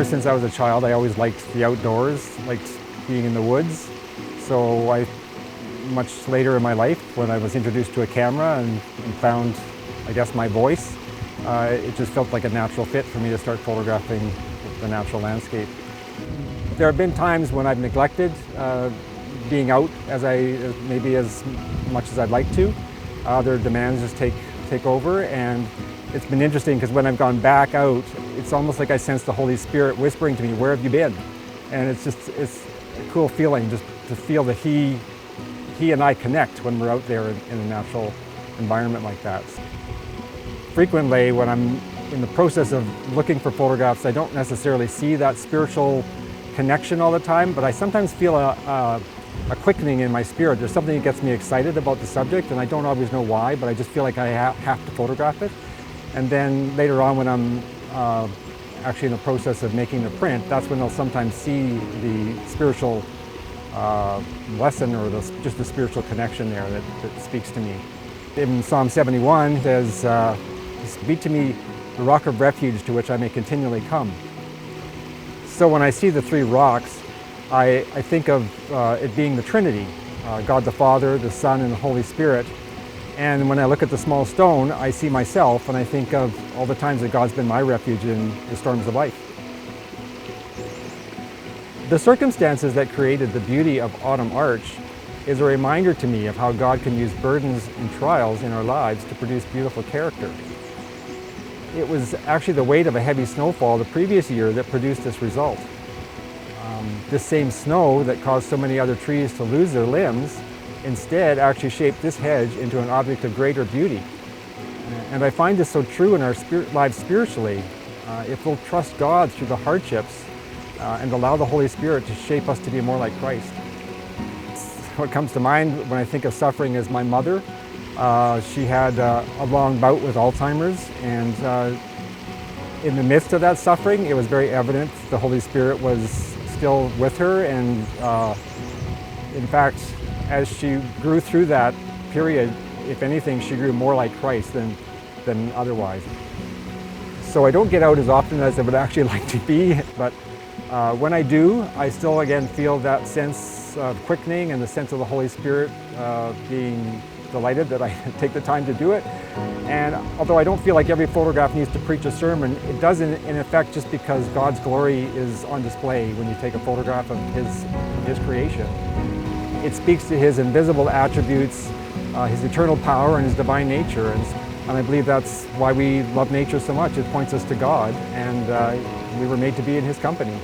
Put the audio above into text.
ever since I was a child, I always liked the outdoors, liked being in the woods. So much later in my life, when I was introduced to a camera and found, I guess, my voice, it just felt like a natural fit for me to start photographing the natural landscape. There have been times when I've neglected being out maybe as much as I'd like to. Other demands just take over, and it's been interesting because when I've gone back out, it's almost like I sense the Holy Spirit whispering to me, "Where have you been?" And it's a cool feeling just to feel that He and I connect when we're out there in a natural environment like that. Frequently, when I'm in the process of looking for photographs, I don't necessarily see that spiritual connection all the time, but I sometimes feel a quickening in my spirit. There's something that gets me excited about the subject, and I don't always know why, but I just feel like I have to photograph it. And then later on, when I'm actually in the process of making the print, that's when I'll sometimes see the spiritual lesson or just the spiritual connection there that speaks to me. In Psalm 71, there's "Be to me the rock of refuge to which I may continually come." So when I see the three rocks, I think of it being the Trinity, God the Father, the Son, and the Holy Spirit. And when I look at the small stone, I see myself, and I think of all the times that God's been my refuge in the storms of life. The circumstances that created the beauty of Autumn Arch is a reminder to me of how God can use burdens and trials in our lives to produce beautiful character. It was actually the weight of a heavy snowfall the previous year that produced this result. This same snow that caused so many other trees to lose their limbs instead actually shaped this hedge into an object of greater beauty. And I find this so true in our lives spiritually. If we'll trust God through the hardships and allow the Holy Spirit to shape us to be more like Christ. What comes to mind when I think of suffering is my mother. She had a long bout with Alzheimer's, and in the midst of that suffering, it was very evident the Holy Spirit was still with her, and in fact, as she grew through that period, if anything, she grew more like Christ than otherwise. So I don't get out as often as I would actually like to be, but when I do, I still again feel that sense of quickening and the sense of the Holy Spirit being delighted that I take the time to do it. And although I don't feel like every photograph needs to preach a sermon, it does in effect just because God's glory is on display when you take a photograph of His creation. It speaks to His invisible attributes, His eternal power, and His divine nature. And I believe that's why we love nature so much. It points us to God, and we were made to be in His company.